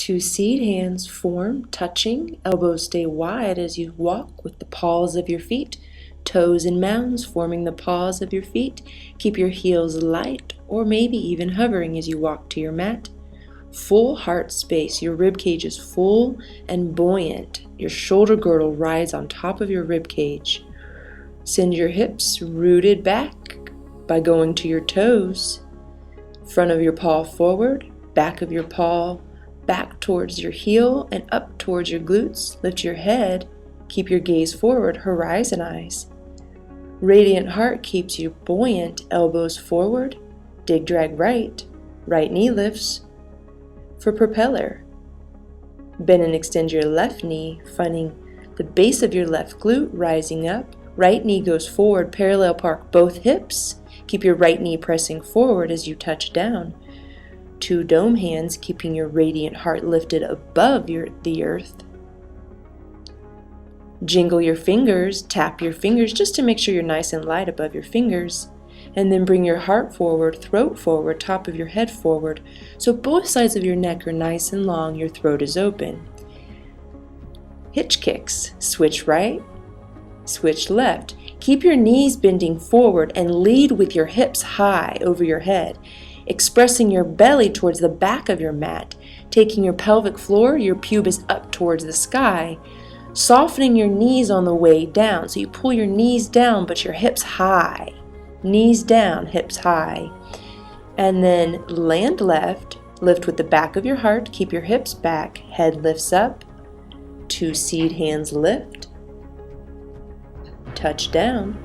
Two seed hands form, touching, elbows stay wide as you walk with the paws of your feet, toes in mounds forming the paws of your feet. Keep your heels light or maybe even hovering as you walk to your mat. Full heart space, your rib cage is full and buoyant. Your shoulder girdle rides on top of your rib cage. Send your hips rooted back by going to your toes. Front of your paw forward, back of your paw back towards your heel and up towards your glutes. Lift your head, keep your gaze forward, horizon eyes. Radiant heart keeps you buoyant, elbows forward, dig drag right, right knee lifts for propeller. Bend and extend your left knee, finding the base of your left glute rising up. Right knee goes forward, parallel park both hips. Keep your right knee pressing forward as you touch down. Two dome hands, keeping your radiant heart lifted above the earth. Jingle your fingers, tap your fingers just to make sure you're nice and light above your fingers. And then bring your heart forward, throat forward, top of your head forward, so both sides of your neck are nice and long, your throat is open. Hitch kicks, switch right, switch left. Keep your knees bending forward and lead with your hips high over your head, expressing your belly towards the back of your mat, taking your pelvic floor, your pubis up towards the sky, softening your knees on the way down. So you pull your knees down, but your hips high. Knees down, hips high. And then land left, lift with the back of your heart, keep your hips back, head lifts up, two seed hands lift, touch down,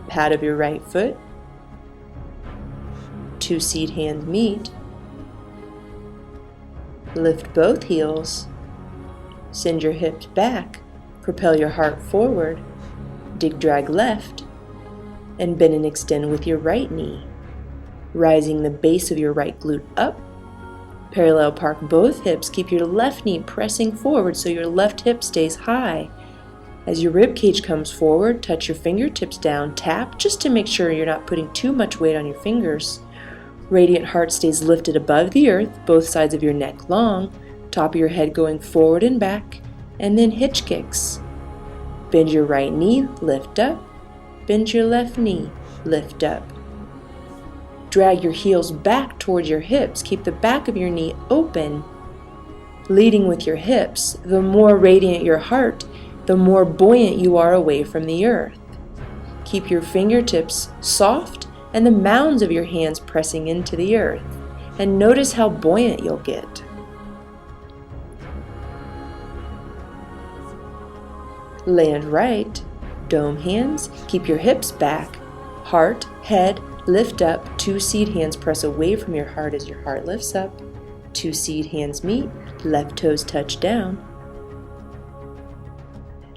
pat of your right foot, two seed hands meet, lift both heels, send your hips back, propel your heart forward, dig drag left, and bend and extend with your right knee, rising the base of your right glute up, parallel park both hips, keep your left knee pressing forward so your left hip stays high. As your rib cage comes forward, touch your fingertips down, tap just to make sure you're not putting too much weight on your fingers. Radiant heart stays lifted above the earth, both sides of your neck long, top of your head going forward and back, and then hitch kicks. Bend your right knee, lift up. Bend your left knee, lift up. Drag your heels back towards your hips. Keep the back of your knee open, leading with your hips. The more radiant your heart, the more buoyant you are away from the earth. Keep your fingertips soft and the mounds of your hands pressing into the earth. And notice how buoyant you'll get. Land right. Dome hands, keep your hips back, heart, head, lift up, two seed hands press away from your heart as your heart lifts up, two seed hands meet, left toes touch down.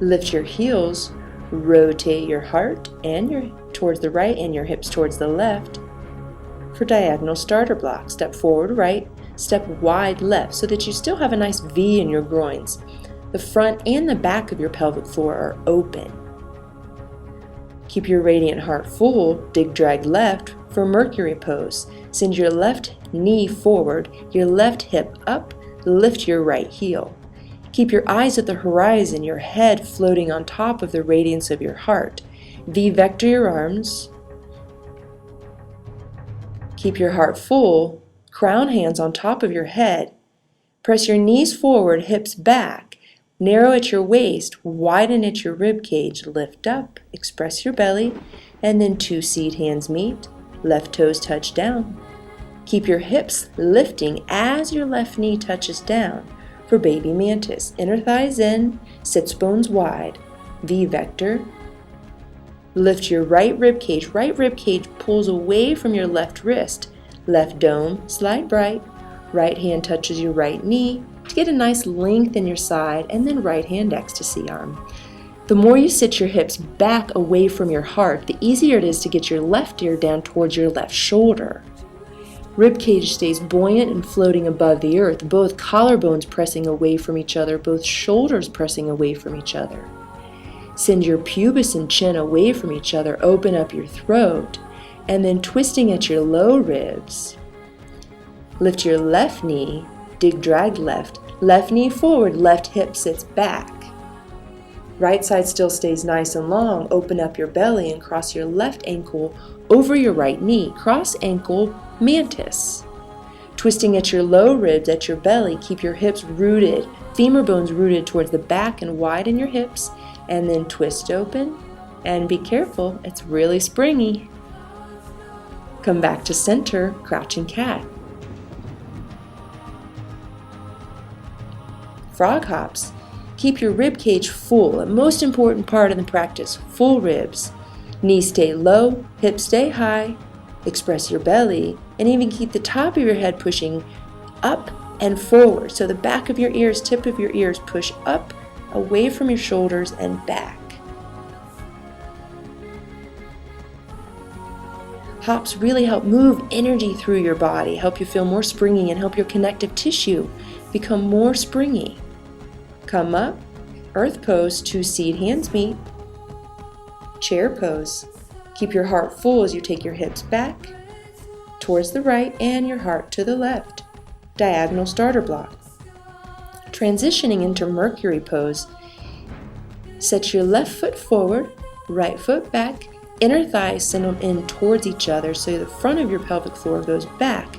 Lift your heels, rotate your heart and towards the right and your hips towards the left for diagonal starter block. Step forward right, step wide left so that you still have a nice V in your groins. The front and the back of your pelvic floor are open. Keep your radiant heart full, dig drag left for Mercury pose. Send your left knee forward, your left hip up, lift your right heel. Keep your eyes at the horizon, your head floating on top of the radiance of your heart. V-vector your arms. Keep your heart full, crown hands on top of your head. Press your knees forward, hips back. Narrow at your waist, widen at your rib cage, lift up, express your belly, and then two seed hands meet, left toes touch down. Keep your hips lifting as your left knee touches down for baby mantis. Inner thighs in, sits bones wide, V-vector. Lift your right rib cage pulls away from your left wrist, left dome, slide right hand touches your right knee, to get a nice length in your side, and then right hand ecstasy arm. The more you sit your hips back away from your heart, the easier it is to get your left ear down towards your left shoulder. Rib cage stays buoyant and floating above the earth, both collarbones pressing away from each other, both shoulders pressing away from each other. Send your pubis and chin away from each other, open up your throat, and then twisting at your low ribs. Lift your left knee, dig, drag left. Left knee forward, left hip sits back. Right side still stays nice and long. Open up your belly and cross your left ankle over your right knee. Cross ankle mantis. Twisting at your low ribs, at your belly, keep your hips rooted, femur bones rooted towards the back and widen your hips, and then twist open. And be careful, it's really springy. Come back to center, crouching cat. Frog hops. Keep your rib cage full, a most important part of the practice, full ribs. Knees stay low, hips stay high. Express your belly, and even keep the top of your head pushing up and forward. So the back of your ears, tip of your ears push up, away from your shoulders and back. Hops really help move energy through your body, help you feel more springy, and help your connective tissue become more springy. Come up, earth pose, 2 seed hands meet. Chair pose. Keep your heart full as you take your hips back towards the right and your heart to the left. Diagonal starter block. Transitioning into Mercury pose. Set your left foot forward, right foot back. Inner thighs send them in towards each other so the front of your pelvic floor goes back.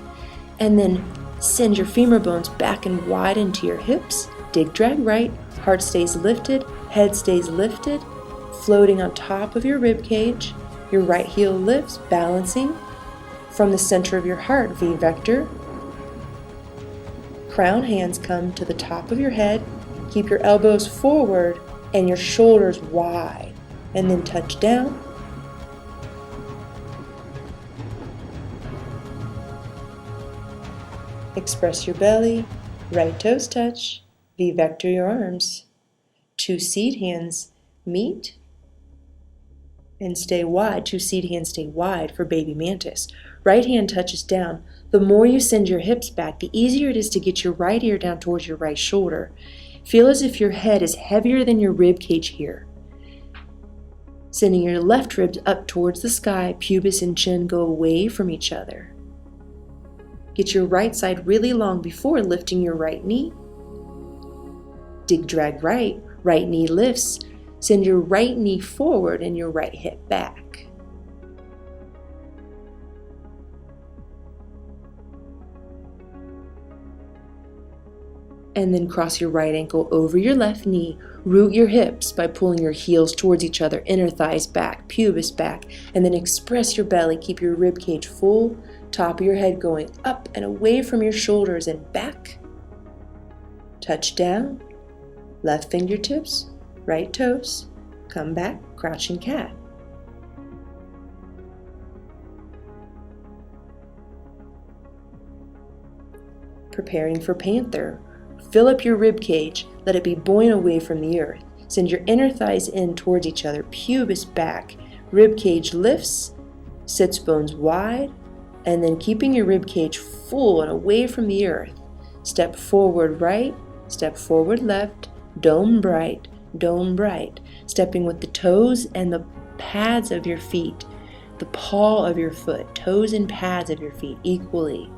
And then send your femur bones back and wide into your hips. Dig, drag right, heart stays lifted, head stays lifted, floating on top of your rib cage. Your right heel lifts, balancing from the center of your heart, V vector. Crown hands come to the top of your head. Keep your elbows forward and your shoulders wide, and then touch down. Express your belly, right toes touch. V vector your arms. 2 seed hands meet and stay wide. 2 seed hands stay wide for baby mantis. Right hand touches down. The more you send your hips back, the easier it is to get your right ear down towards your right shoulder. Feel as if your head is heavier than your rib cage here. Sending your left ribs up towards the sky, pubis and chin go away from each other. Get your right side really long before lifting your right knee. Dig, drag right, right knee lifts. Send your right knee forward and your right hip back. And then cross your right ankle over your left knee. Root your hips by pulling your heels towards each other, inner thighs back, pubis back, and then express your belly. Keep your rib cage full, top of your head going up and away from your shoulders and back. Touch down. Left fingertips, right toes, come back, crouching cat. Preparing for panther. Fill up your rib cage, let it be buoyant away from the earth. Send your inner thighs in towards each other, pubis back, rib cage lifts, sits bones wide, and then keeping your rib cage full and away from the earth. Step forward right, step forward left, dome bright, stepping with the toes and the pads of your feet, the paw of your foot, toes and pads of your feet equally.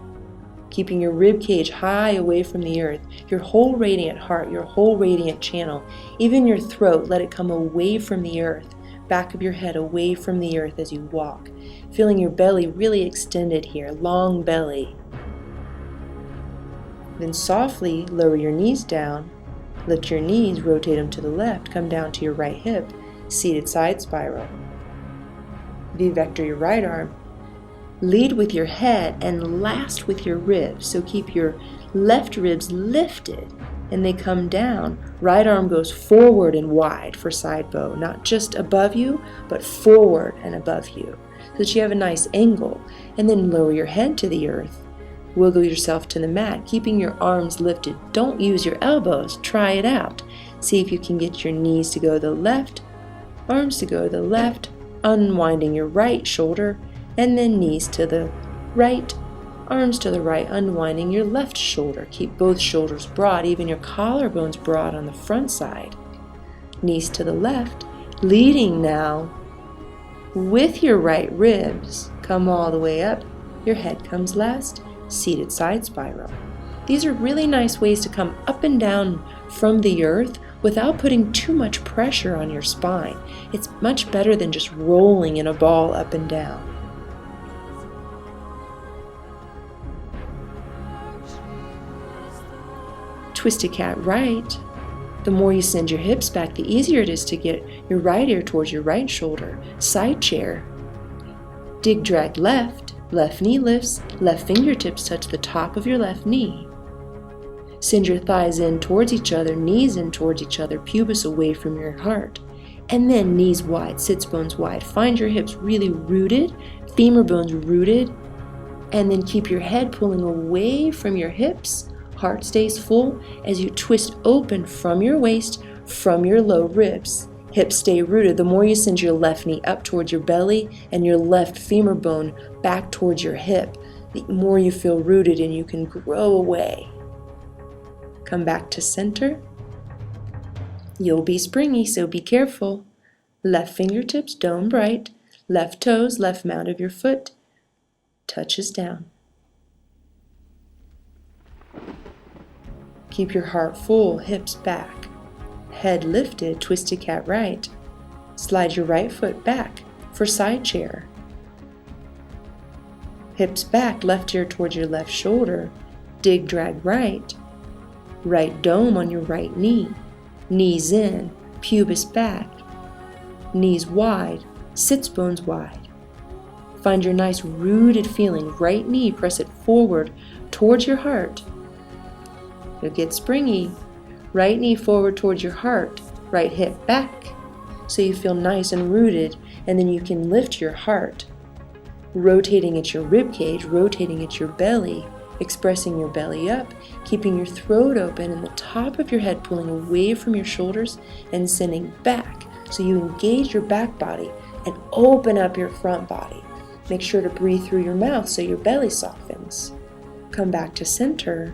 Keeping your rib cage high away from the earth, your whole radiant heart, your whole radiant channel, even your throat, let it come away from the earth, back of your head away from the earth as you walk. Feeling your belly really extended here, long belly. Then softly lower your knees down. Lift your knees, rotate them to the left, come down to your right hip, seated side spiral. V-vector your right arm. Lead with your head and last with your ribs. So keep your left ribs lifted and they come down. Right arm goes forward and wide for side bow, not just above you, but forward and above you, so that you have a nice angle. And then lower your head to the earth. Wiggle yourself to the mat, keeping your arms lifted. Don't use your elbows. Try it out. See if you can get your knees to go to the left, arms to go to the left, unwinding your right shoulder, and then knees to the right, arms to the right, unwinding your left shoulder. Keep both shoulders broad, even your collarbones broad on the front side. Knees to the left, leading now with your right ribs. Come all the way up. Your head comes last. Seated side spiral. These are really nice ways to come up and down from the earth without putting too much pressure on your spine. It's much better than just rolling in a ball up and down. Twisted cat right. The more you send your hips back, the easier it is to get your right ear towards your right shoulder. Side chair. Dig drag left. Left knee lifts. Left fingertips touch the top of your left knee. Send your thighs in towards each other, knees in towards each other, pubis away from your heart. And then knees wide, sits bones wide. Find your hips really rooted, femur bones rooted, and then keep your head pulling away from your hips. Heart stays full as you twist open from your waist, from your low ribs. Hips stay rooted. The more you send your left knee up towards your belly and your left femur bone back towards your hip, the more you feel rooted and you can grow away. Come back to center. You'll be springy, so be careful. Left fingertips dome bright. Left toes, left mount of your foot touches down. Keep your heart full, hips back. Head lifted, twisted cat right. Slide your right foot back for side chair. Hips back, left ear towards your left shoulder. Dig drag right. Right dome on your right knee. Knees in, pubis back. Knees wide, sits bones wide. Find your nice rooted feeling. Right knee, press it forward towards your heart. You'll get springy. Right knee forward towards your heart. Right hip back so you feel nice and rooted, and then you can lift your heart, rotating at your rib cage, rotating at your belly, expressing your belly up, keeping your throat open and the top of your head pulling away from your shoulders and sending back so you engage your back body and open up your front body. Make sure to breathe through your mouth so your belly softens. Come back to center.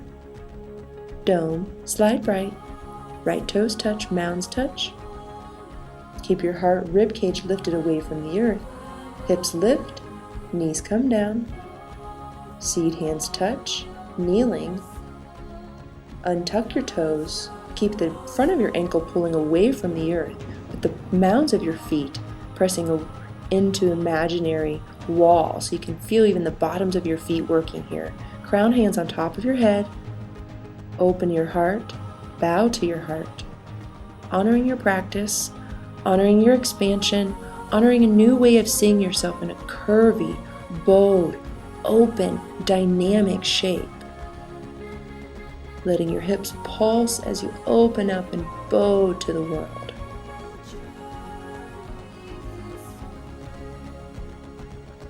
Dome, slide right. Right toes touch, mounds touch. Keep your heart rib cage lifted away from the earth. Hips lift, knees come down. Seed hands touch, kneeling. Untuck your toes. Keep the front of your ankle pulling away from the earth, with the mounds of your feet pressing into imaginary walls so you can feel even the bottoms of your feet working here. Crown hands on top of your head. Open your heart. Bow to your heart. Honoring your practice, honoring your expansion, honoring a new way of seeing yourself in a curvy, bold, open, dynamic shape. Letting your hips pulse as you open up and bow to the world.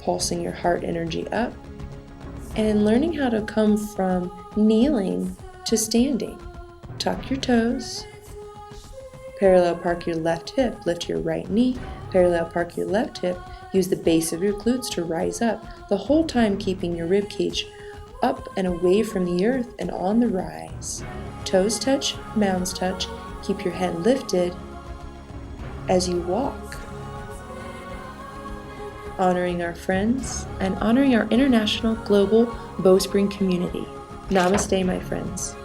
Pulsing your heart energy up and learning how to come from kneeling to standing. Tuck your toes. Parallel park your left hip. Lift your right knee. Parallel park your left hip. Use the base of your glutes to rise up, the whole time keeping your rib cage up and away from the earth and on the rise. Toes touch, mounds touch. Keep your head lifted as you walk. Honoring our friends and honoring our international global Bowspring community. Namaste, my friends.